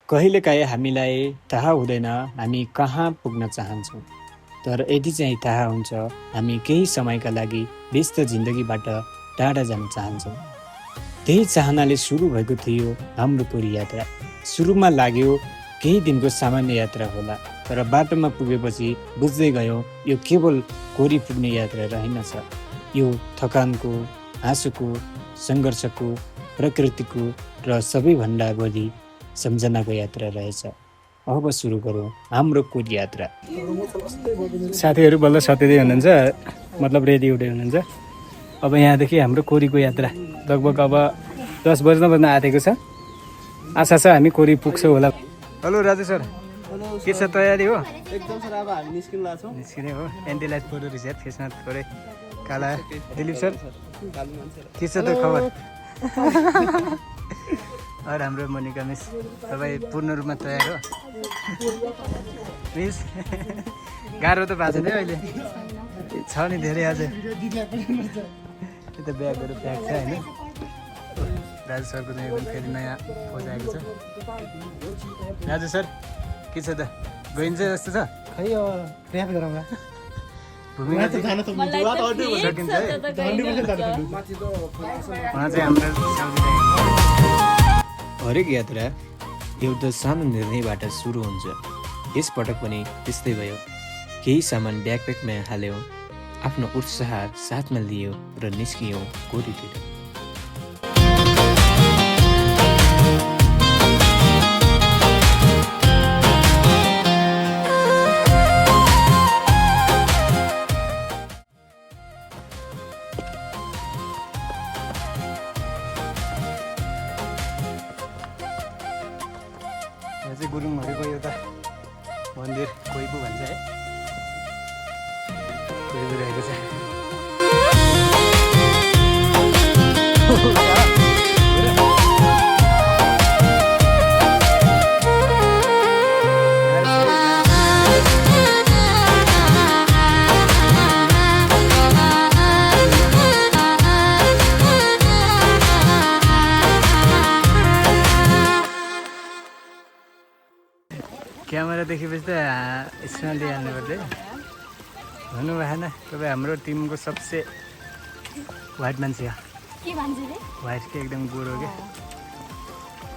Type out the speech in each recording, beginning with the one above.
कहिलेकाहीँ हामीलाई थाहा हुँदैन हामी कहाँ पुग्न चाहन्छौँ, तर यति चाहिँ थाहा हुन्छ हामी केही समयका लागि व्यस्त जिन्दगीबाट टाढा जान चाहन्छौँ। त्यही चाहनाले सुरु भएको थियो हाम्रो पुरी यात्रा। सुरुमा लाग्यो केही दिनको सामान्य यात्रा होला, तर बाटोमा पुगेपछि बुझ्दै गयौँ यो केवल कोरी पुग्ने यात्रा रहेनछ। यो थकानको, हाँसोको, सङ्घर्षको, प्रकृतिको र सबैभन्दा बढी सम्झनाको यात्रा रहेछ। अब सुरु गरौँ हाम्रो कोरी यात्रा। साथीहरू बल्ल सत्यदै हुनुहुन्छ, मतलब रेडी हुँदै हुनुहुन्छ। अब यहाँदेखि हाम्रो कोरीको यात्रा लगभग अब 10 बज्न आँटेको छ। आशा छ हामी कोरी पुग्छौँ होला। हेलो राजु सर, के छ तयारी हो? एकदम सर, अब हामी निस्किन लाग्छौँ। निस्किने हो। एन्टीलाइट फोटो रिसेट त्यसमा थोरै काला। दिलीप सर के छ त खबर? और हाम्रो मोनिका मिस, तपाईँ पूर्ण रूपमा तयार हो? मिस गाह्रो त भएको छैन अहिले? छ नि धेरै आज। यता ब्यागहरू प्याक छ होइन? राजु सरको चाहिँ एकदम फेरि नयाँ पोज आएको छ। राजु सर के छ त, गइन्छ जस्तो छ? खै ऱ्याप गरौँला। भूमिका चाहिँ सकिन्छ है? उहाँ चाहिँ हाम्रो हरेक यात्रा एउटा सानो निर्णयबाट सुरु हुन्छ। यसपटक पनि त्यस्तै भयो। केही सामान ब्याकप्याकमा हाल्यौँ, आफ्नो उत्साह साथमा लियो र निस्कियौँ कोरीतिर। चाहिँ गुरुङहरूको एउटा मन्दिर कोइबु भन्छ है, कोइबु रहेको छ। क्यामेरा देखेपछि त स्माइल दिइहाल्नु पर्छ है। भन्नु भएन तपाईँ हाम्रो टिमको सबसे वाइट मान्छे हो। के मान्छे रे? वाइट के एकदम गोरो क्या।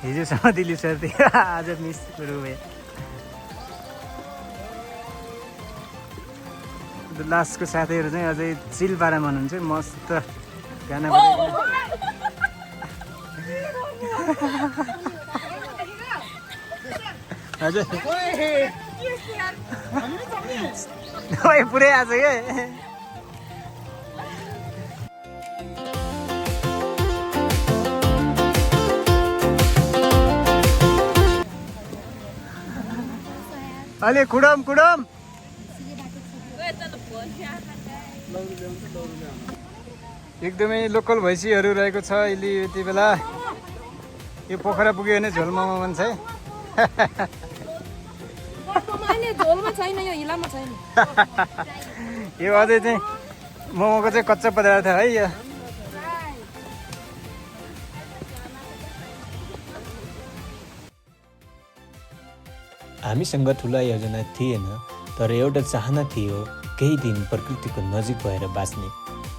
हिजोसम्म दिलीप सर थियो, आज मिस गोरो भयो। लास्टको साथीहरू चाहिँ अझै चिल पारामा हुनुहुन्छ, मस्त गाना हजुर पुरै आज क्या। अलि कुडम कुडम एकदमै लोकल भैँसीहरू रहेको छ अहिले यति बेला। यो पोखरा पुग्यो भने झोल मोमो भन्छ है। यो अझै चाहिँ मोमोको चाहिँ कच्चा पदार्थ है यो। हामीसँग ठुला योजना थिएन, तर एउटा चाहना थियो केही दिन प्रकृतिको नजिक भएर बाँच्ने।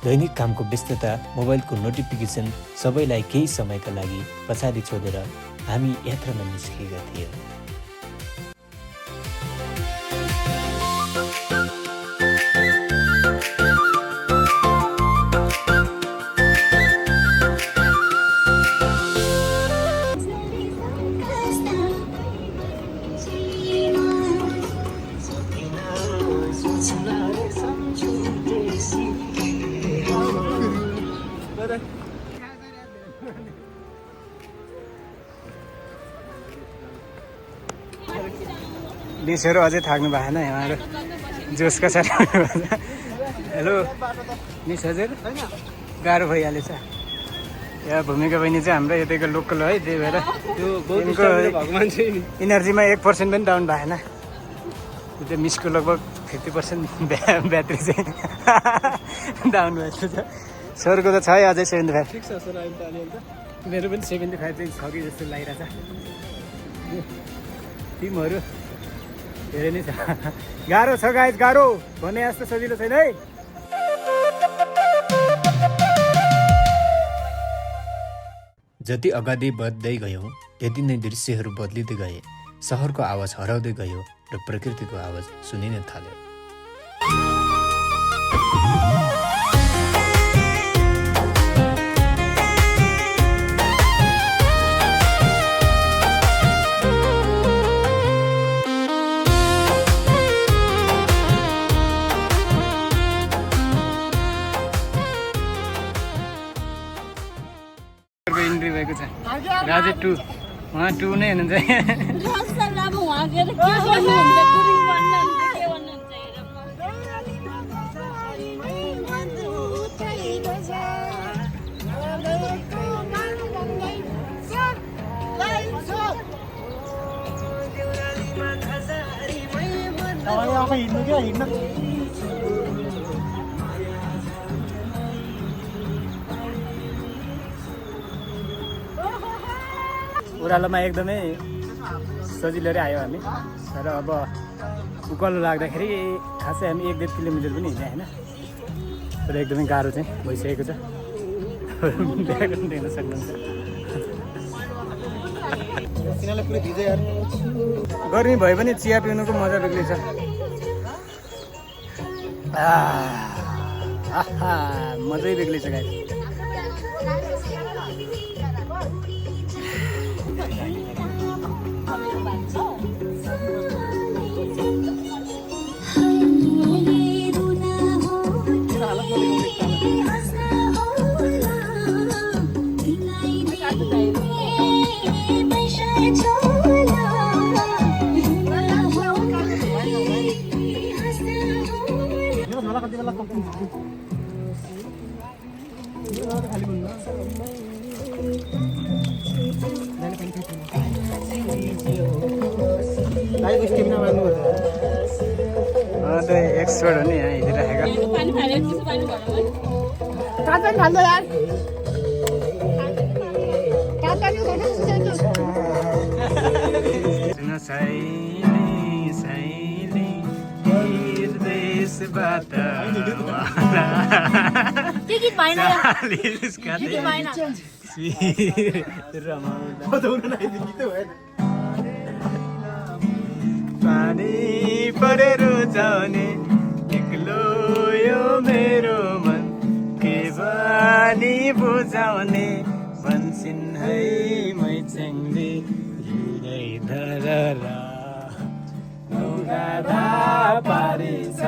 दैनिक कामको व्यस्तता, मोबाइलको नोटिफिकेसन सबैलाई केही समयका लागि पछाडि छोडेर हामी यात्रामा निस्किएका थियौँ। डिसहरू अझै थाक्नु भएन यहाँहरू, जोसका साथ। हेलो मिस, हजुर गाह्रो भइहालेछ। यहाँ भूमिका बहिनी चाहिँ हाम्रो यतैको लोकल है, त्यही भएर इनर्जीमा 1% पनि डाउन भएन। त्यो मिसको लगभग 50% ब्याट्री चाहिँ डाउन भएको छ। सरको त छ है अझै 75। ठिक छ सर, अहिले त अलिअलि त मेरो पनि 75 चाहिँ छ कि जस्तो लागिरहेछ। टिमहरू धेरै नै छ गाह्रो छ गाइज गाह्रो भने जस्तो सजिलो छैन है जति अगाडि बढ्दै गयौँ त्यति नै दृश्यहरू बदलिँदै गए सहरको आवाज हराउँदै गयो र प्रकृतिको आवाज सुनिन थाल्यो इन्ट्री भएको छ राजे 2 उहाँ 2 नै हुनुहुन्छ हिँड्नु क्या हिँड्नु ओह्रालोमा एकदमै सजिलो आयो हामी तर अब उकालो लाग्दाखेरि खासै हामी 1-1.5 किलोमिटर पनि हिँड्यौँ होइन तर एकदमै गाह्रो चाहिँ भइसकेको छ ब्याकग्राउन्ड देख्न सक्नुहुन्छ गर्मी भए पनि चिया पिउनुको मजा बेग्लै छ मजै बेग्लै छ गाई एक्सपर्ट हो नि यहाँ हिँडिराखेको सुन साइली साइली देशबाट पानी परेर जाने एक्लो यो मेरो मन के बानी बुझाउने भन्छन् है मै चेङ्गे हिँडै धररा गाधा पारी छ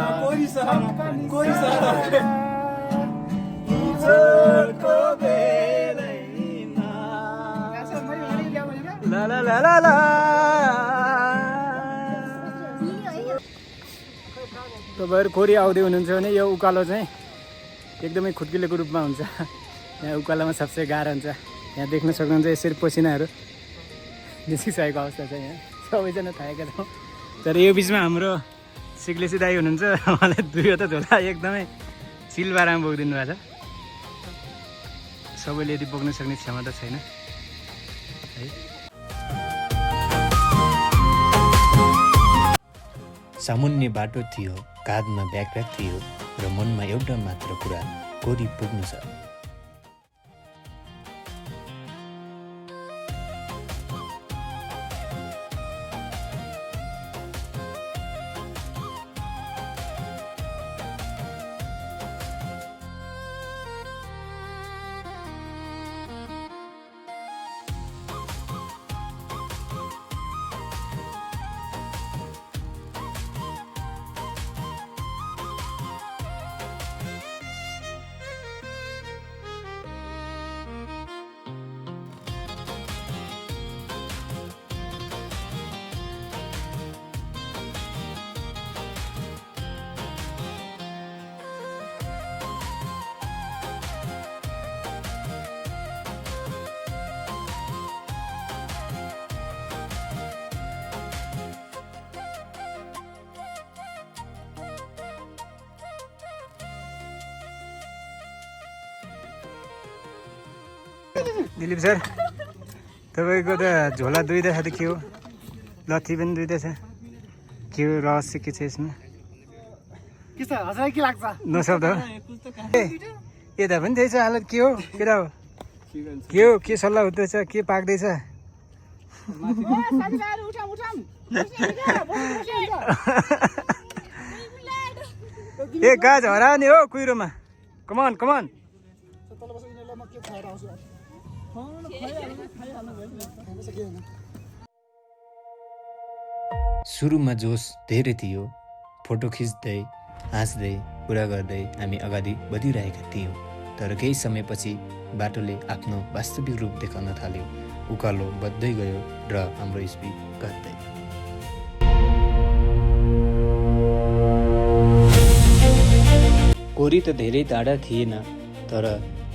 हिजोको बेलैमा ला ला ला ला ला तपाईँहरू खोरी आउँदै हुनुहुन्छ भने यो उकालो चाहिँ एकदमै खुड्किलोको रूपमा हुन्छ यहाँ उकालोमा सबसे गाह्रो हुन्छ यहाँ देख्न सक्नुहुन्छ यसरी पसिनाहरू निस्किसकेको अवस्था छ यहाँ सबैजना थाकेका छौँ तर यो बिचमा हाम्रो सिक्लेसी दाई हुनुहुन्छ उहाँले 2वटा झोला एकदमै सिलबारामा बोकिदिनु भएको छ सबैले यदि बोक्न सक्ने क्षमता छैन है सामुन्ने बाटो थियो काँधमा ब्याकप्याक थियो र मनमा एउटा मात्र कुरा कोरी पुग्नु छ दिलीप सर तपाईँको त झोला दुईवटा छ त के हो लथी पनि दुइटै छ के हो रहस्य के छ यसमा के छ हजुरलाई के लाग्छ नसक्दा यता पनि त्यही छ हालत के हो केटा हो के सल्लाह हुँदैछ के पाक्दैछ ए गाज हरायो नि हो कुहिरोमा कमान कमान सुरुमा जोस धेरै थियो फोटो खिच्दै हाँस्दै कुरा गर्दै हामी अगाडि बढिरहेका थियौँ तर केही समयपछि बाटोले आफ्नो वास्तविक रूप देखाउन थाल्यो उकालो बढ्दै गयो र हाम्रो स्पिड घट्दै कोरी त धेरै टाढा थिएन तर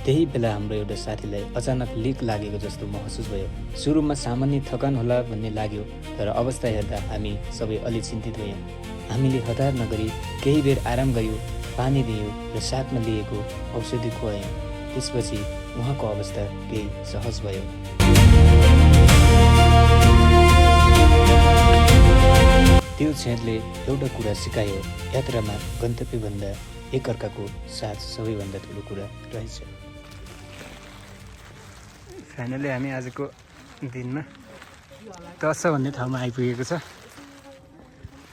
त्यही बेला हाम्रो एउटा साथीलाई अचानक लिक लागेको जस्तो महसुस भयो सुरुमा सामान्य थकान होला भन्ने लाग्यो तर अवस्था हेर्दा हामी सबै अलि चिन्तित भयौँ हामीले हतार नगरी केही बेर आराम गर्यौँ पानी दियौँ र साथमा लिएको औषधि खुवायौँ त्यसपछि उहाँको अवस्था केही सहज भयो त्यो क्षणले एउटा कुरा सिकायो यात्रामा गन्तव्यभन्दा एकअर्काको साथ सबैभन्दा ठुलो कुरा रहेछ फाइनली हामी आजको दिनमा दस भन्ने ठाउँमा आइपुगेको छ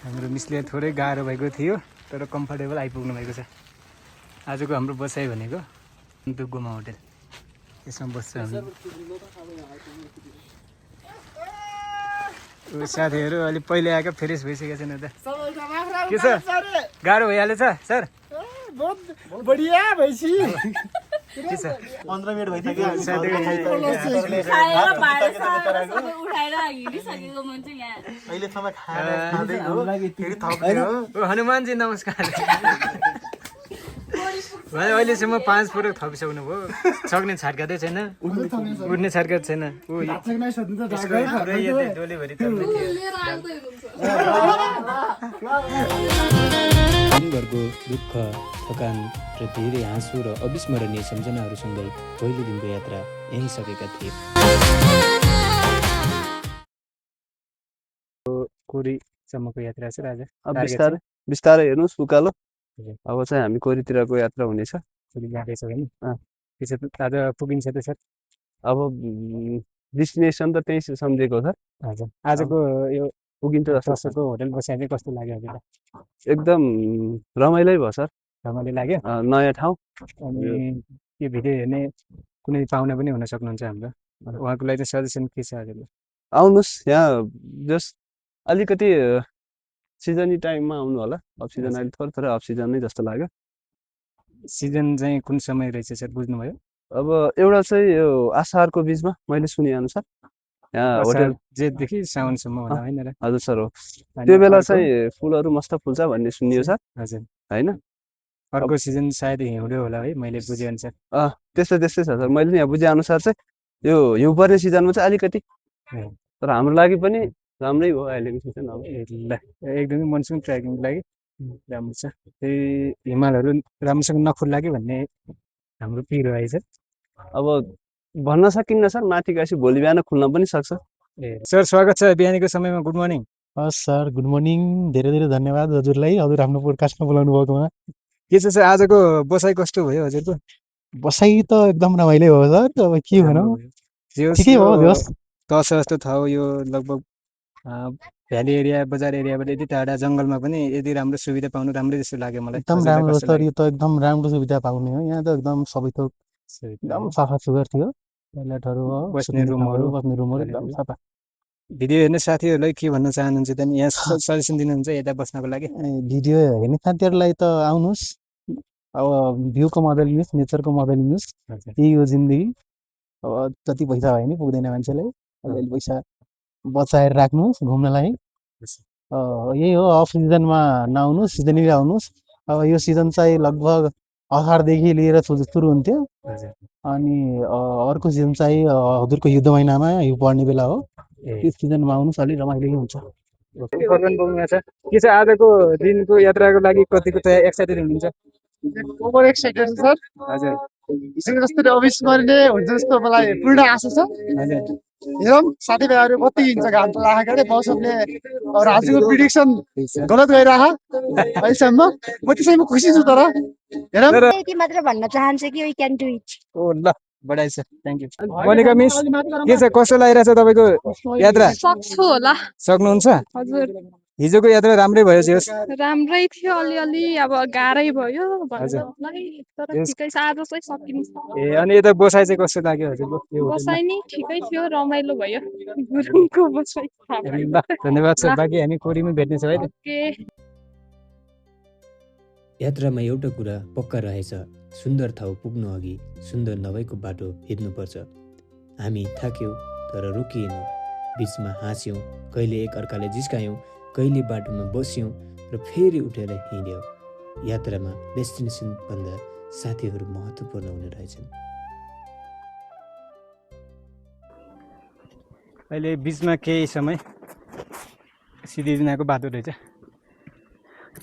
हाम्रो मिसले थोरै गाह्रो भएको थियो तर कम्फर्टेबल आइपुग्नु भएको छ आजको हाम्रो बसाइ भनेको दुग्गोमा होटेल यसमा बस्छ हामी साथीहरू अहिले पहिले आएको फ्रेस भइसकेको छैन त के छ गाह्रो भइहालेछ सर बढिया भइसी के छ 15 मिनेट भइसक्यो अहिलेसम्म खाएर खाँदै हो फेरि थप्ने हो हनुमानजी नमस्कार भाइ अहिलेसम्म 5 फोटो थपिसक्नु भयो सक्ने छाटकाटै छैन उठ्ने छाटकाट छैन डोलीभरि दिनभरको दुःख थकान र धेरै हाँसो र अविस्मरणीय सम्झनाहरूसँगै पहिलो दिनको यात्रा यहीँ सकेका थिए कोरीसम्मको यात्रा छ राजा बिस्तारै बिस्तारै हेर्नुहोस् उकालो अब चाहिँ हामी कोरीतिरको यात्रा हुनेछ कोरी जाँदैछ होइन त्यसो त आज पुगिन्छ त सर अब डेस्टिनेसन त त्यही सम्झेको छ हजुर आजको यो पुगिन्छ जस्तो छ। दसैँको होटेल बसाइ चाहिँ कस्तो लाग्यो हजुरलाई एकदम रमाइलै भयो सर रमाइलो लाग्यो नयाँ ठाउँ अनि यो भिडियो हेर्ने कुनै पाहुना पनि हुन सक्नुहुन्छ हाम्रो उहाँको लागि चाहिँ सजेसन के छ हजुरलाई आउनुहोस् यहाँ जस्ट अलिकति सिजनी टाइममा आउनु होला अफ सिजन अहिले थोरै थोरै अफ सिजन नै जस्तो लाग्यो सिजन चाहिँ कुन समय रहेछ सर बुझ्नुभयो अब एउटा चाहिँ यो आषाढको बिचमा मैले सुने अनुसार यहाँ होटेल जेठदेखि साउनसम्म होला होइन र हजुर सर हो अनि त्यो बेला अर्को- चाहिँ फुलहरू मस्त फुल्छ भन्ने सुनियो सर हजुर होइन अर्को सिजन सायद हिउँदो होला है मैले बुझे अनुसार त्यस्तै त्यस्तै छ सर मैले यहाँ बुझे अनुसार चाहिँ यो हिउँ पर्ने सिजनमा चाहिँ अलिकति तर हाम्रो लागि पनि राम्रै हो अहिलेको सिजन अब ल एकदमै मनसुन ट्रेकिङको लागि राम्रो छ त्यही हिमालहरू राम्रोसँग नखुल्ला कि भन्ने हाम्रो पिरो आएछ अब भन्न सकिन्न सर माथि गएपछि भोलि बिहान खुल्न पनि सक्छ ए सर स्वागत छ बिहानीको समयमा गुड मर्निङ हस् सर गुड मर्निङ धेरै धेरै धन्यवाद हजुरलाई हजुर हाम्रो पोडकास्टमा बोलाउनु भएकोमा के छ सर आजको बसाइ कस्तो भयो हजुरको बसाइ त एकदम रमाइलो हो सर अब के भनौँ ठिकै हो होस् दस जस्तो ठाउँ यो लगभग भ्याली एरिया बजार एरियाबाट यति टाढा जङ्गलमा पनि यति राम्रो सुविधा पाउनु राम्रै जस्तो लाग्यो मलाई एकदम हजुरलाई राम्रो कस्तो सर लाग्यो? यो त एकदम राम्रो सुविधा पाउने हो यहाँ त एकदम सबै थोक एकदम सफा सुग्घर थियो टोयलेटहरू हो बस्ने सुत्ने रुमहरू, ठाउँहरू, बस्ने रुमहरू एकदम टोयलेटहरू। सफा भिडियो हेर्ने साथीहरूलाई के भन्न चाहनुहुन्छ त यहाँ सजेसन दिनुहुन्छ यता बस्नको लागि भिडियो हेर्ने साथीहरूलाई त आउनुहोस् अब भ्यूको मजा लिनुहोस् नेचरको मजा लिनुहोस् यही हो जिन्दगी अब जति पैसा भयो नि पुग्दैन मान्छेलाई अलिअलि पैसा बचाएर राख्नुहोस् घुम्नलाई यही हो अफ सिजनमा नआउनुहोस् सिजनली आउनुहोस् अब यो सिजन चाहिँ लगभग असारदेखि लिएर सुरु हुन्थ्यो अनि अर्को सिजन चाहिँ हजुरको युद्ध महिनामा हिउँ पर्ने बेला हो त्यो सिजनमा आउनुहोस् अलिक रमाइलो हुन्छ के छ आजको दिनको यात्राको लागि कतिको त एक्साइटेड हुनुहुन्छ ओभर एक्साइटेड सर हजुर हिजो जस्तो अविस्मरणीय हुन्छ जस्तो मलाई पूर्ण आशा छ हजुर हेरौँ साथीभाइहरू कति हिँड्छ घाम लागेको अरे मौसमले राजुको प्रिडिक्सन गलत गइरह अहिलेसम्म म त्यसैमा खुसी छु तर हेरौँ यति मात्र भन्न चाहन्छु कि वी क्यान डु इट ओ ल बढाइ छ थ्याङ्क यू मोनिका मिस के छ कस्तो लागिरहेछ तपाईँको यात्रा सक्छु होला सक्नुहुन्छ हजुर हिजोको यात्रा राम्रै भयो जे होस् राम्रै थियो अलिअलि अब गाह्रै भयो भन्नलाई तर ठिकै छ आज चाहिँ सकिन्छ ए अनि यता बसाइ चाहिँ कस्तो लाग्यो हजुरको यो होटलमा बसाइ नि ठिकै थियो रमाइलो भयो गुरुङको बसाइ ल धन्यवाद सर बाँकी हामी कोरीमै भेट्नेछौँ है त ओके यात्रामा एउटा कुरा पक्का रहेछ, सुन्दर ठाउँ पुग्नु अघि सुन्दर नभएको बाटो हिँड्नुपर्छ। हामी थाक्यौँ तर रोकिएनौँ, बिचमा हाँस्यौँ, कहिले एक अर्काले जिस्कायौँ, कहिले बाटोमा बस्यौँ र फेरि उठेर हिँड्यौँ। यात्रामा डेस्टिनेसन भन्दा साथीहरू महत्त्वपूर्ण हुने रहेछन्। अहिले बिचमा केही समय सिद्धिदिनाको बाटो रहेछ।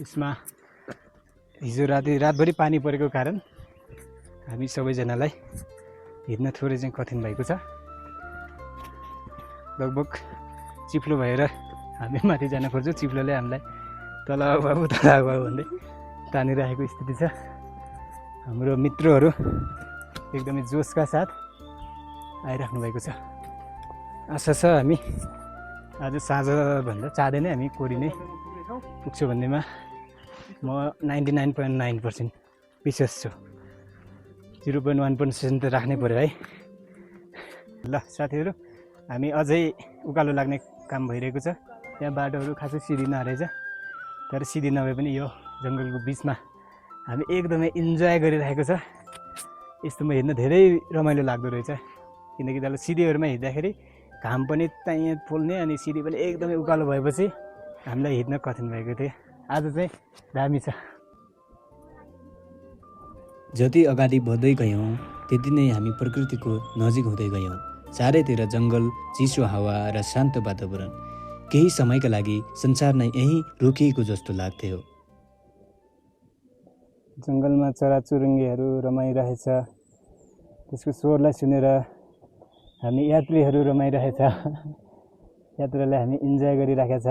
यसमा हिजो रातभरि पानी परेको कारण हामी सबैजनालाई हिँड्न थोरै चाहिँ कठिन भएको छ। लगभग चिप्लो भएर हामी माथि जान खोज्छौँ, चिप्लोले हामीलाई तल बाबु तल बाबु भन्दै तानिरहेको स्थिति छ। हाम्रो मित्रहरू एकदमै जोसका साथ आइराख्नु भएको छ। आशा छ हामी आज साँझभन्दा चाँडै नै हामी कोरी नै पुग्छौँ भन्नेमा म 99.9% विश्वास छु। 0.1% त राख्नै पऱ्यो है। ल साथीहरू, हामी अझै उकालो लाग्ने काम भइरहेको छ। त्यहाँ बाटोहरू खासै सिधी नरहेछ, तर सिधी नभए पनि यो जङ्गलको बिचमा हामी एकदमै इन्जोय गरिरहेको छ। यस्तोमा हिँड्न धेरै रमाइलो लाग्दो रहेछ, किनकि तल सिधीहरूमा हिँड्दाखेरि घाम पनि त्यहीँ पोल्ने अनि सिधी पनि एकदमै उकालो भएपछि हामीलाई हिँड्न कठिन भएको थियो। आज चाहिँ दामी छ। जति अगाडि बढ्दै गयौँ त्यति नै हामी प्रकृतिको नजिक हुँदै गयौँ। चारैतिर जङ्गल, चिसो हावा र शान्त वातावरण। केही समयका लागि संसार नै यहीँ रोकिएको जस्तो लाग्थ्यो। जङ्गलमा चराचुरुङ्गीहरू रमाइरहेछ, त्यसको स्वरलाई सुनेर हामी यात्रीहरू रमाइरहेछ। यात्रालाई हामी इन्जोय गरिरहेका छ।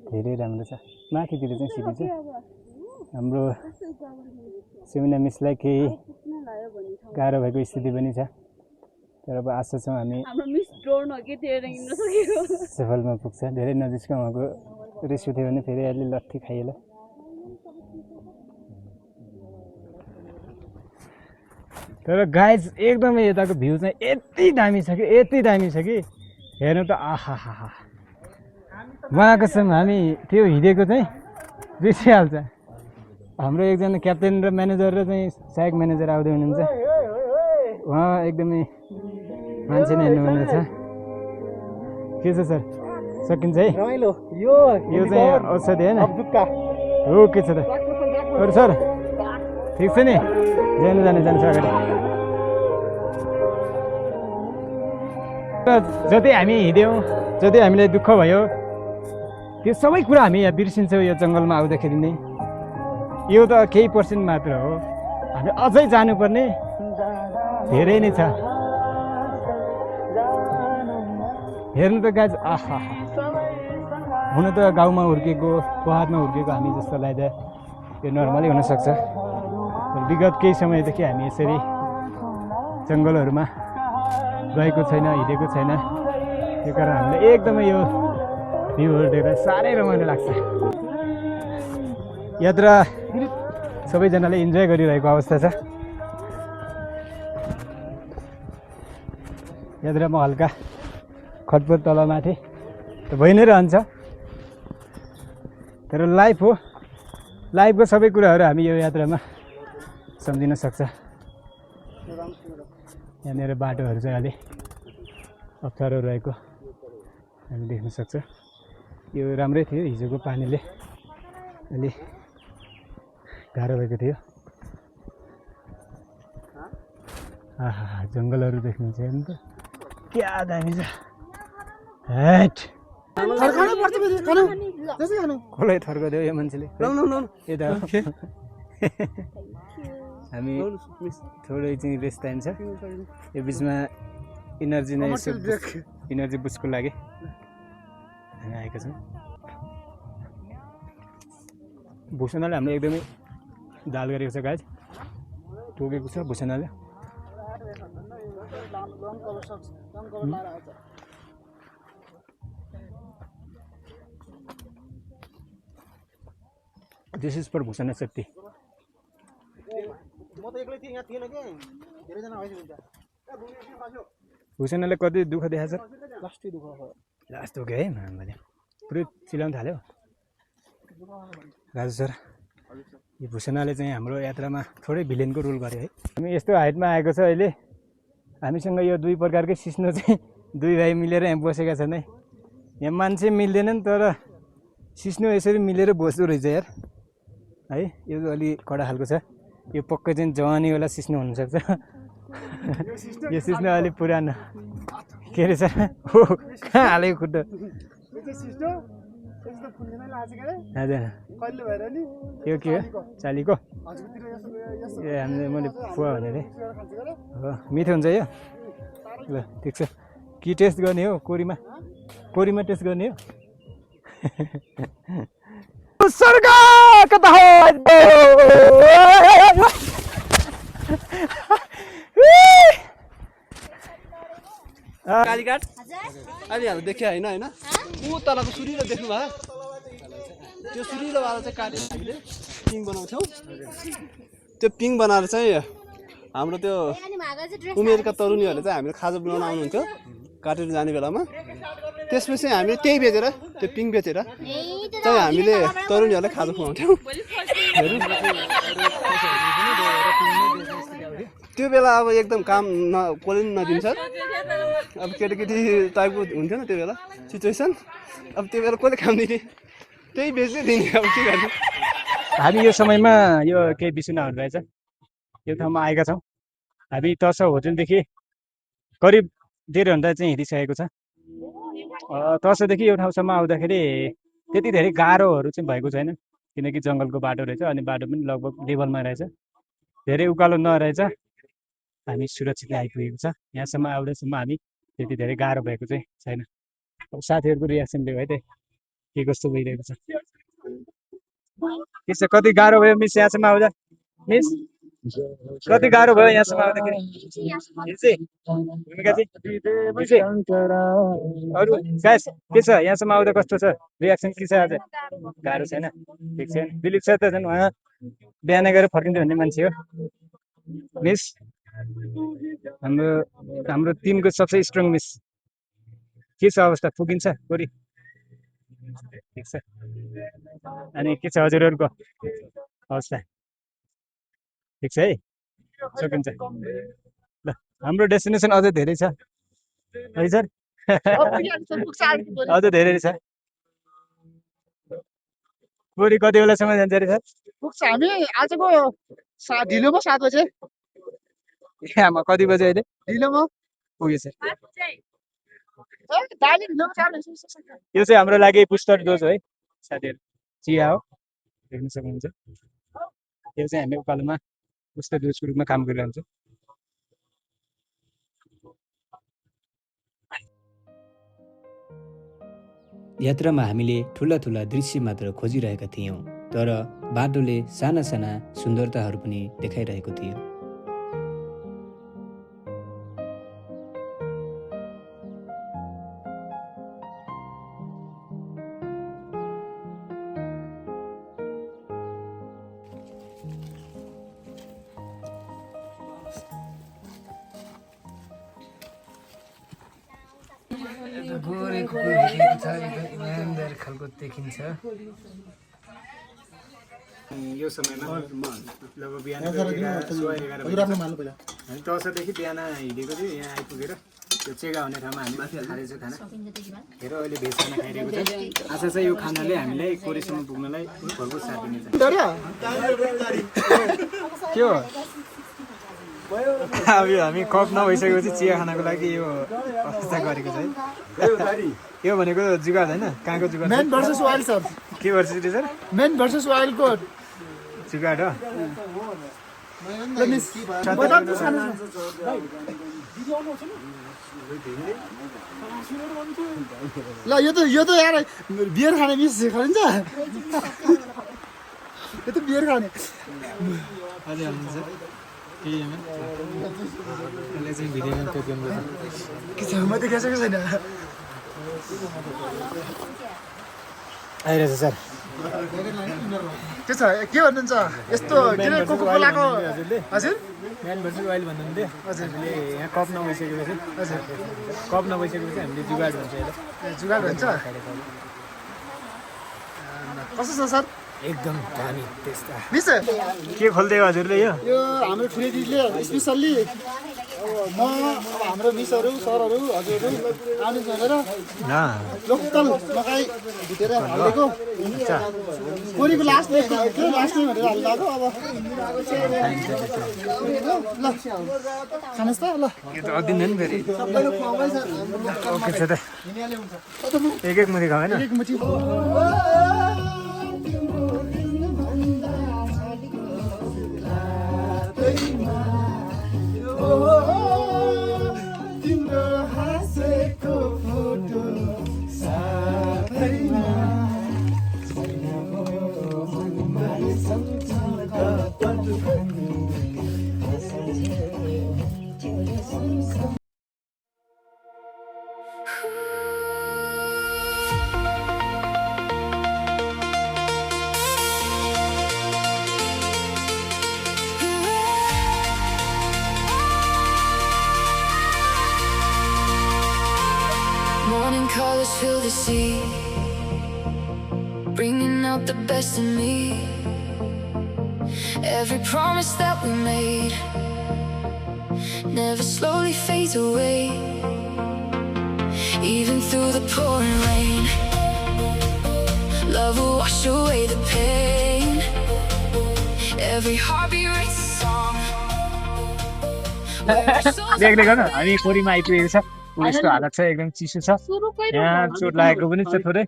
धेरै राम्रो छ। माथितिर चाहिँ सिधी छ। हाम्रो सेमिना मिसलाई केही गाह्रो भएको स्थिति पनि छ, तर अब आशा छौँ हामी सफलमा पुग्छ। धेरै नजिकमा उहाँको रिस उठ्यो भने फेरि अलि लट्ठी खाइएला। तर गाइज एकदमै यताको भ्यू चाहिँ यति दामी छ कि हेर्नु त आहा। उहाँको छौँ हामी त्यो हिँडेको चाहिँ बिर्सिहाल्छ। हाम्रो एकजना क्याप्टेन र म्यानेजर र चाहिँ सहायक म्यानेजर आउँदै हुनुहुन्छ। उहाँ एकदमै मान्छे नै हेर्नु छ। के छ सर, सकिन्छ है? यो चाहिँ औषधि होइन हो के छ त? अरू सर ठिक छ नि? जान्छ अगाडि। जति हामी हिँड्यौँ, जति हामीलाई दुःख भयो, त्यो सबै कुरा हामी यहाँ बिर्सिन्छौँ यो जङ्गलमा आउँदाखेरि नै। यो त केही पर्सेन्ट मात्र हो, हामी अझै जानुपर्ने धेरै नै छ। हेर्नु त गाइज, आहा, हुन त गाउँमा हुर्केको, पहाडमा हुर्केको हामी जस्तो लाग्दा यो नर्मली हुनसक्छ। तर विगत केही समयदेखि हामी यसरी जङ्गलहरूमा गएको छैन, हिँडेको छैन। त्यो कारण हामीलाई एकदमै यो भ्यूहरू देख्दा साह्रै रमाइलो लाग्छ। यात्रा सबैजनाले इन्जोय गरिरहेको अवस्था छ। यात्रामा हल्का खटपट तलमाथि त भइ नै रहन्छ, तर लाइफ हो। लाइफको सबै कुराहरू हामी यो यात्रामा सम्झिन सक्छ। यहाँनिर बाटोहरू चाहिँ अलि अप्ठ्यारो रहेको हामी देख्न सक्छ। यो राम्रै थियो, हिजोको पानीले अलि गाह्रो भएको थियो। आहा, जङ्गलहरू देख्नुहुन्छ हेर्नु त, क्या दामी छ। हेट कसलाई थर्काइदियो यो मान्छेले? यता हामी थोरै चाहिँ रेस्ट चाहिन्छ यो बिचमा इनर्जी नै इनर्जी बुस्टको लागि हामी आएका छौँ भुसनाले हामीले एकदमै दाल गरेको छ गाइज टोकेको छ भुसनाले दिस इज फर भुसना शक्ति भुसनाले कति दुःख देखाएको छ लास्ट दुःख है मैले पुरै चिलाउनु थाल्यो राजु सर यो भुसनाले चाहिँ हाम्रो यात्रामा थोरै भिलेनको रोल गर्यो है हामी यस्तो हाइटमा आएको छ अहिले हामीसँग यो दुई प्रकारकै सिस्नो चाहिँ दुई भाइ मिलेर यहाँ बसेका छन् है यहाँ मान्छे मिल्दैनन् तर सिस्नो यसरी मिलेर बस्दो रहेछ यार है यो अलि कडा खालको छ यो पक्कै चाहिँ जवानीवाला सिस्नो हुनसक्छ यो सिस्नो अलिक पुरानो के अरे सर हो कहाँ हालेको खुट्टा हजुर यो के हो चालीको ए हामीले मैले फुवा भने थिएँ हो मिठो हुन्छ यो ल ठिक छ कि टेस्ट गर्ने हो कोरीमा टेस्ट गर्ने हो स्वर्ग कता हो कालीघाट अहिले हामी देख्यो होइन होइन ऊ तलको सुरिलो देख्नु भयो त्यो सुरिलोवाला चाहिँ काटेर हामीले पिङ बनाउँथ्यौँ त्यो पिङ बनाएर चाहिँ हाम्रो त्यो उमेरका तरुणीहरूले चाहिँ हामीले खाजा बनाउन आउनुहुन्थ्यो काटेर जाने बेलामा त्यसपछि हामीले त्यही बेचेर त्यो पिङ बेचेर चाहिँ हामीले तरुणीहरूलाई खाजा खुवाउँथ्यौँ त्यो बेला अब एकदम काम कसले पनि नदिन्छ अब केटाकेटी टाइपको हुन्थ्यो नि त्यो बेला सिचुएसन अब त्यो बेला कसले काम दिने त्यही बेच्दै दिने अब के गर्ने हामी यो समयमा यो केही बिसुनाहरू रहेछ यो ठाउँमा आएका छौँ हामी तर्स होटलदेखि करिब 1.5 घन्टा चाहिँ हिँडिसकेको छ तर्सदेखि यो ठाउँसम्म आउँदाखेरि त्यति धेरै गाह्रोहरू चाहिँ भएको छैन किनकि जङ्गलको बाटो रहेछ अनि बाटो पनि लगभग लेभलमा रहेछ धेरै उकालो नरहेछ हामी सुरक्षित आइपुगेको छ यहाँसम्म आउँदासम्म हामी त्यति धेरै गाह्रो भएको चाहिँ छैन साथीहरूको रियाक्सनले है त्यही के कस्तो भइरहेको छ के छ कति गाह्रो भयो मिस यहाँसम्म आउँदा मिस कति गाह्रो भयो यहाँसम्म आउँदाखेरि अरू गाइस के छ यहाँसम्म आउँदा कस्तो छ रियाक्सन के छ आज गाह्रो छैन ठिक छैन दिलीप सर त झन् उहाँ बिहान गएर फर्किन्छ भन्ने मान्छे हो मिस हाम्रो टिमको सबसे स्ट्रङ मिस के छ अवस्था पुगिन्छ कोरी ठिक छ अनि के छ हजुरहरूको अवस्था ठिक छ है सकिन्छ ल हाम्रो डेस्टिनेसन अझै धेरै छ है सर अझै धेरै छ कोरी कति बेलासम्म जान्छ अरे सर पुग्छ हामी आजको ढिलोमा 7 बजे यहाँमा कति बजे अहिले ढिलोमा पुगेछ यो चाहिँ हाम्रो लागि बुस्टर डोज हो है साथीहरू चिया हो देख्न सक्नुहुन्छ यो चाहिँ हामी उकालोमा बुस्टर डोजको रूपमा काम गरिरहन्छौँ यात्रामा हामीले ठुला ठुला दृश्य मात्र खोजिरहेका थियौँ तर बाटोले साना साना सुन्दरताहरू पनि देखाइरहेको थियो गोरेको भेटेको छ इमान्दार खालको देखिन्छ यो समयमा लगभग बिहान 11:15 हामी तर्सदेखि बिहान हिँडेको थियो यहाँ आइपुगेर त्यो चेगा हुने ठाउँमा हामी खाँदैछौँ खाना हेर अहिले भेज खाना खाइरहेको छ आशा चाहिँ यो खानाले हामीलाई कोरेसम्म पुग्नलाई भरपुर साथ दिनेछ के हो अब हामी कप नभइसकेपछि चिया खानाको लागि यो अवस्था गरेको छ है यो भनेको जुगाड होइन कहाँको जुगाड मेन भर्सेस वाइल्ड सर के भर्सेस सर मेन भर्सेस वाइल्डको जुगाड हो ल मिस बदाम चाहिँ सानो ल यो त यार बियर खाने मिस खान्छ यो त बियर खाने के छ म देखेको छैन आइरहेछ सर के छ के भन्नुहुन्छ यस्तो के अरे कोकोकोलाको हजुर बिहान भर्सुल ओइल भन्नुहुन्थ्यो हजुरले यहाँ कप नभइसकेपछि हजुर कप नभइसकेपछि हामीले जुगाड भन्छ यसलाई जुगाड भन्छ कस्तो छ सर एकदम दामी त्यस्ता मिस के खोल्दै हजुरले यो हाम्रो ठुलो दिदीले स्पेसल्ली म अब हाम्रो मिसहरू सरहरू हजुरहरू आउने भनेर लोकल मकै भित्र हालेको कोरीको लास्टमै भनेर हालिरहेको अब ल खानुहोस् त ल यो त अदिन नि फेरि सबैले खुवाउमै छ ओके छ त एक एक मुठी खाऊ होइन एक मुठी तिम्रो हाँसेको फोटो साथैमा Morning colors fill the sea, bringing out the best in me. Every promise that we made never slowly fades away. Even through the pouring rain, love will wash away the pain. Every heartbeat writes a song. देख्दै गर्नु हामी खोरीमा आइपुगेको छ पुलिसको हालत छ एकदम चिसो छ यहाँ चोट लागेको पनि छ थोरै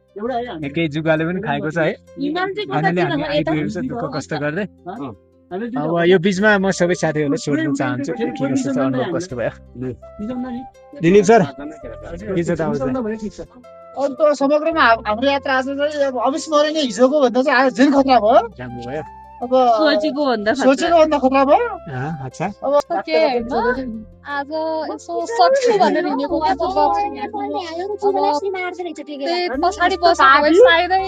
केही जुगाले पनि खाएको छ है फाइनली हामी आइपुगेको छ दुःख कष्ट गर्दै अब यो बिचमा म सबै साथीहरूलाई सोध्न चाहन्छु के कस्तो छ अनुभव कस्तो भयो दिलीप सर के छ त अन्त समग्रमा हाम्रो यात्रा आज चाहिँ अब अविस्मरणीय हिजोको भन्दा चाहिँ आज झन् खतरा भयो राम्रो भयो अब सोचेको भन्दा खतरा भयो अच्छा अब के होइन आज यसो सक्छु भनेर हिँडेको पछाडि बसेको सायदै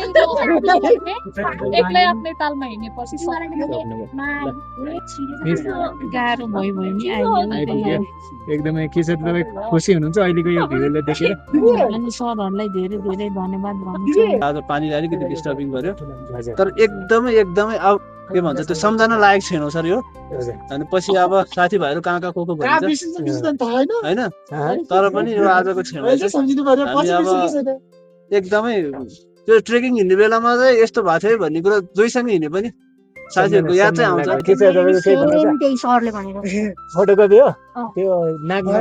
एक्लै आफ्नै तालमा हिँडेपछि गाह्रो भयो नि आइपुग्यो एकदमै के छ तपाईँ खुसी हुनुहुन्छ अहिलेको यो भिडियोले देखेर सरहरूलाई धेरै धेरै धन्यवाद भन्छु आज पानीले अलिकति डिस्टर्बिङ गर्यो तर एकदमै अब के भन्छ त्यो सम्झना लायक छैन सर यो अनि पछि अब साथीभाइहरू कहाँ को भन्छ होइन तर पनि यो आजको क्षण एकदमै त्यो ट्रेकिङ हिँड्ने बेलामा चाहिँ यस्तो भएको थियो भन्ने कुरा जोइसँग हिँडे पनि साथीहरूको याद चाहिँ आउँछ फोटोकपी हो त्यो नाकमा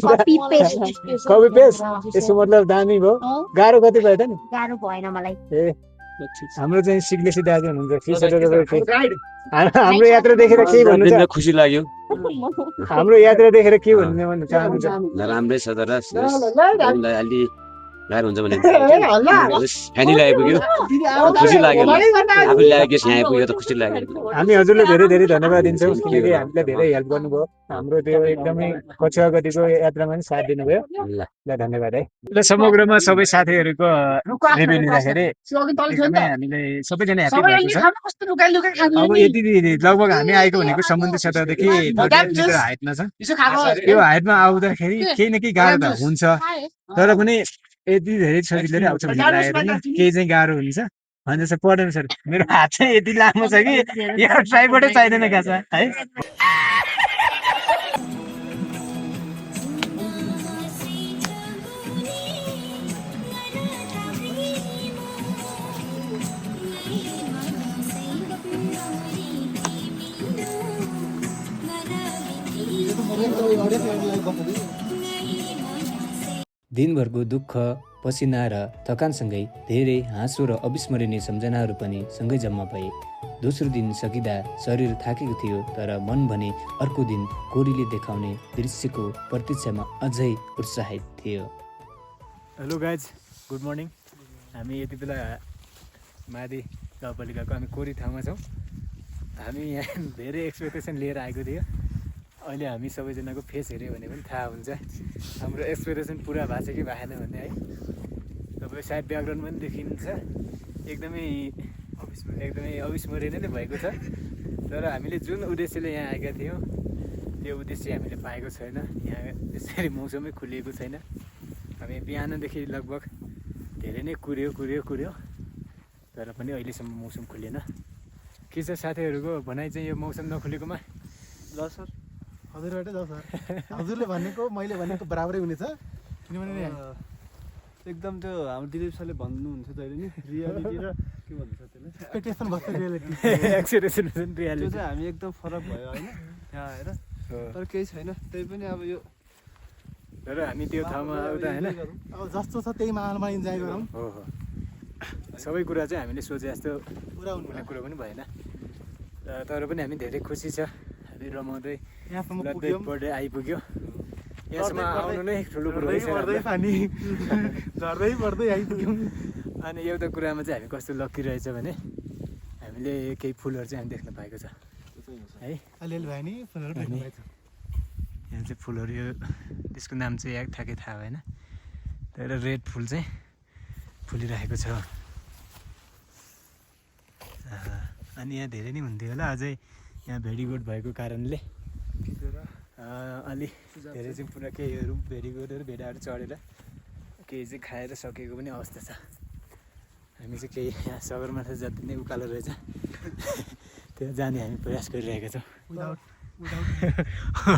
कपी पेस्ट यसको मतलब दामी भयो गाह्रो कति भयो त नि गाह्रो भएन मलाई ए हाम्रो चाहिँ सिग्लेसी दाजु हुनुहुन्छ हाम्रो यात्रा देखेर के भन्नु खुसी लाग्यो हाम्रो यात्रा देखेर के भन्नु चाहनुहुन्छ राम्रै छ तर अलि गाह्रो हुन्छ भने फ्यामिली आइपुग्यो खुसी लाग्यो आफूले ल्याएको यहाँ आइपुग्यो त खुसी लाग्यो हामी हजुरले धेरै धेरै धन्यवाद दिन्छौँ किनकि हामीलाई धेरै हेल्प गर्नुभयो हाम्रो त्यो एकदमै पछुवा गतिको यात्रामा पनि साथ दिनुभयो ल धन्यवाद है ल समग्रमा सबै साथीहरूको रिभ्यू लिँदाखेरि एकदमै हामीले सबैजना ह्याप्पी भएको छ अब यति लगभग हामी आएको भनेको समुद्र सतहदेखि 38 मिटर हाइटमा छ यो हाइटमा आउँदाखेरि केही न केही गाह्रो त हुन्छ तर पनि यति धेरै सजिलै आउँछ भन्ने लागेर केही चाहिँ गाह्रो हुन्छ भन्छ सर पढ्नु सर मेरो हात चाहिँ यति लामो छ कि यो ट्राइपोडै चाहिँदैन खासा है दिनभरको दुःख पसिना र थकानसँगै धेरै हाँसो र अविस्मरणीय सम्झनाहरू पनि सँगै जम्मा भए दोस्रो दिन सकिँदा शरीर थाकेको थियो, तर मन भने अर्को दिन कोरीले देखाउने दृश्यको प्रतीक्षामा अझै उत्साहित थियो। Hello guys, good morning. हामी यति बेला माथि गाउँपालिकाको हामी कोरी ठाउँमा छौँ। हामी यहाँ धेरै एक्सपेक्टेसन लिएर आएको थियो। अहिले हामी सबैजनाको फेस हेऱ्यो भने पनि थाहा हुन्छ हाम्रो एक्सपेक्टेसन पुरा भएको छ कि भएन भन्ने है। तपाईँ सायद ब्याकग्राउन्ड पनि देखिन्छ, एकदमै अविस्मरणीय नै भएको छ। तर हामीले जुन उद्देश्यले यहाँ आएका थियौँ त्यो उद्देश्य हामीले पाएको छैन। यहाँ त्यसरी मौसमै खुलिएको छैन। हामी बिहानदेखि लगभग धेरै नै कुर्यो, तर पनि अहिलेसम्म मौसम खुलेन। के छ साथीहरूको भनाइ चाहिँ यो मौसम नखुलेकोमा? ल सर, हजुरबाटै जाऊ सर। हजुरले भनेको मैले भनेको बराबरै हुनेछ, किनभने एकदम त्यो हाम्रो दिलीप सरले भन्नुहुन्छ जहिले नि रियालिटी र के भन्छ त्यसलाई एक्सपेक्टेसन भन्छ रियालिटी। एक्सपेक्टेसन त्यो रियालिटी चाहिँ हामी एकदम फरक भयो होइन यहाँ आएर। तर केही छैन, त्यही पनि अब यो तर हामी त्यो ठाउँमा आउँदा होइन अब जस्तो छ त्यही माहौलमा इन्जोय गरौँ। हो सबै कुरा चाहिँ हामीले सोचे जस्तो पुरा हुने कुरो पनि भएन। तर पनि हामी धेरै खुसी छ। हामी रमाउँदै यहाँसम्म बर्थडे आइपुग्यो। यसमा आउनु नै ठुलो कुरो रहेछ। पानी झर्दै पर्दै आइपुग्यौँ। अनि एउटा कुरामा चाहिँ हामी कस्तो लक्की रहेछ भने हामीले केही फुलहरू चाहिँ हामी देख्न पाएको छ है। अलिअलि भयो नि फुलहरू देख्नु पाएछ। यहाँ चाहिँ फुलहरू, यो त्यसको नाम चाहिँ याद ठ्याक्कै थाहा भएन, तर रेड फुल चाहिँ फुलिरहेको छ। अनि यहाँ धेरै नै हुन्थ्यो होला, अझै यहाँ भेडीगोड भएको कारणले अलि धेरै चाहिँ पुरा केहीहरू भेडीगोडहरू भेडाहरू चढेर केही चाहिँ खाएर सकेको पनि अवस्था छ। हामी चाहिँ केही यहाँ सगरमाथा जति नै उकालो रहेछ त्यहाँ जाने हामी प्रयास गरिरहेका छौँ।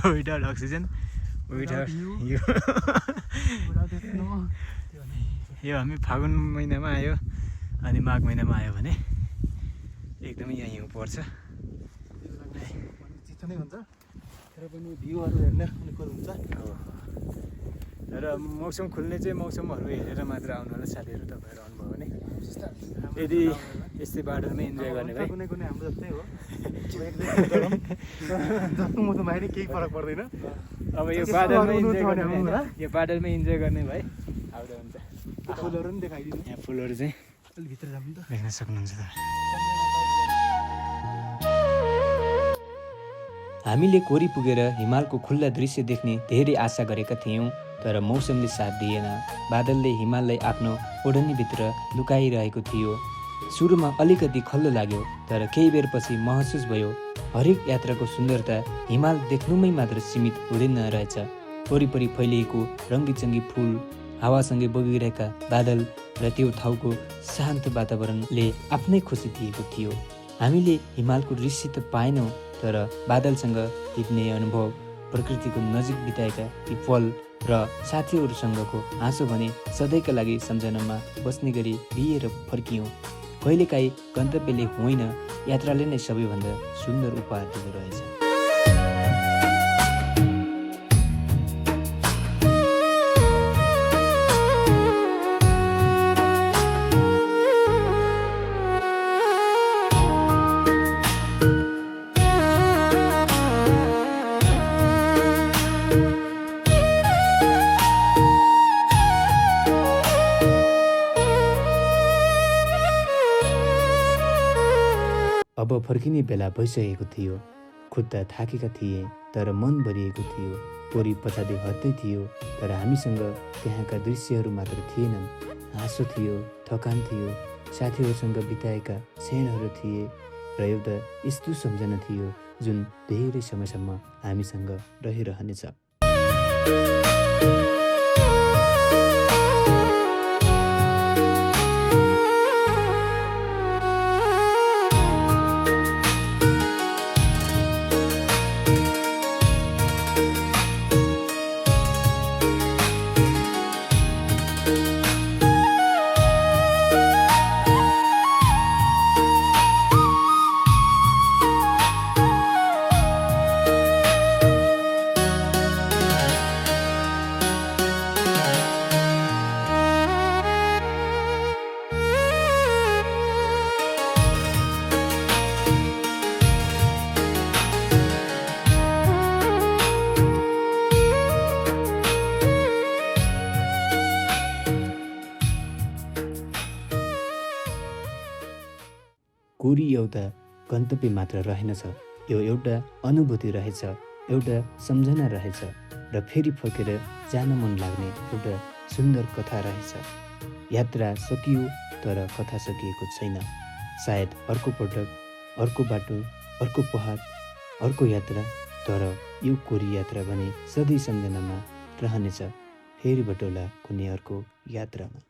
विदाउट अक्सिजन, विदाउट यो हामी फागुन महिनामा आयो अनि माघ महिनामा आयो भने एकदमै यहाँ हिउँ पर्छ। चिसो नै हुन्छ, तर पनि भ्यूहरू हेर्न अनुकूल हुन्छ। तर मौसम खुल्ने चाहिँ मौसमहरू हेरेर मात्र आउनु होला साथीहरू। तपाईँहरू आउनुभयो भने यदि यस्तै बाटोमै इन्जोय गर्ने भए कुनै कुनै हाम्रो जस्तै हो, जस्तो मौसम आयो नि केही फरक पर्दैन। अब यो बादलमै इन्जोय गर्ने भए, यो बादलमै इन्जोय गर्ने भए आउँदा हुन्छ। फुलहरू पनि देखाइदिनु। यहाँ फुलहरू चाहिँ अलिक भित्र जाऊँ नि त। देख्न सक्नुहुन्छ। हामीले कोरी पुगेर हिमालको खुल्ला दृश्य देख्ने धेरै आशा गरेका थियौँ, तर मौसमले साथ दिएन। बादलले हिमाललाई आफ्नो ओढनीभित्र लुकाइरहेको थियो। सुरुमा अलिकति खल्लो लाग्यो, तर केही बेरपछि महसुस भयो हरेक यात्राको सुन्दरता हिमाल देख्नुमै मात्र सीमित हुँदैन रहेछ। वरिपरि फैलिएको रङ्गीचङ्गी फुल, हावासँगै बगिरहेका बादल र त्यो ठाउँको शान्त वातावरणले आफ्नै खुसी दिएको थियो। हामीले हिमालको दृश्य त पाएनौँ, तर बादलसँग हिँड्ने अनुभव, प्रकृतिको नजिक बिताएका ती पल र साथीहरूसँगको हाँसो भने सधैँका लागि सम्झनामा बस्ने गरी लिएर फर्कियौँ। कहिलेकाहीँ गन्तव्यले होइन, यात्राले नै सबैभन्दा सुन्दर उपहार दिँदो रहेछ। अब फर्किने बेला भइसकेको थियो। खुट्टा थाकेका थिए, तर मन भरिएको थियो। कोरी पछाडि हट्दै थियो, तर हामीसँग त्यहाँका दृश्यहरू मात्र थिएनन्। हाँसो थियो, थकान थियो, साथीहरूसँग बिताएका क्षणहरू थिए र एउटा यस्तो सम्झना थियो जुन धेरै समयसम्म हामीसँग रहिरहनेछ। कोरी एउटा गन्तव्य मात्र रहेनछ, यो एउटा अनुभूति रहेछ, एउटा सम्झना रहेछ र फेरि फर्केर जान मन लाग्ने एउटा सुन्दर कथा रहेछ। यात्रा सकियो तर कथा सकिएको छैन। सायद अर्को पटक, अर्को बाटो, अर्को पहाड, अर्को यात्रा, तर यो कोरी यात्रा भने सधैँ सम्झनामा रहनेछ। फेरि बटौला कुनै अर्को यात्रामा।